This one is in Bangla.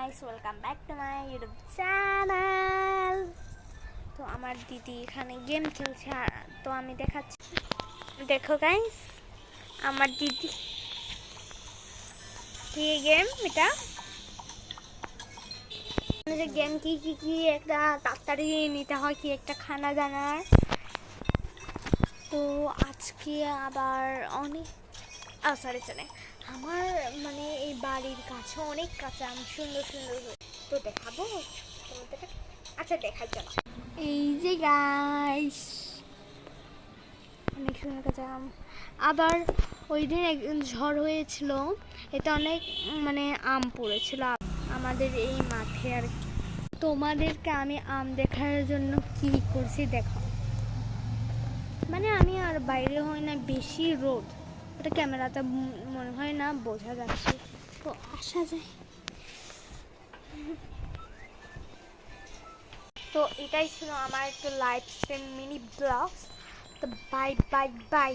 Guys, welcome back to my YouTube channel. তো আমার দিদি এখানে গেম খেলছে, তো আমি দেখাচ্ছি। দেখো গাইস, আমার দিদি কি গেম এটা, যে গেম কি একটা তাড়াতাড়ি নিতে হয়, কি একটা খানা দানার। তো আজকে আবার অনেক সরি আমার মানে এই বাড়ির কাছে অনেক কাঁচা আম সুন্দর সুন্দর, তো দেখাবো তোমাদের। আচ্ছা দেখার জন্য এই যে গাইস, অনেক সুন্দর কাঁচা আম। আবার ওই দিন একদিন ঝড় হয়েছিল, এটা অনেক মানে আম পড়েছিল আমাদের এই মাঠে আর কি। তোমাদেরকে আমি আম দেখার জন্য কি করছি দেখো, মানে আমি আর বাইরে হয় না, বেশি রোদ, ওটা ক্যামেরাতে মনে হয় না বোঝা যাচ্ছে, তো আসা যায়। তো এটাই ছিল আমার একটু লাইভ স্ট্রিম মিনি ব্লগ। তো বাই বাই বাই।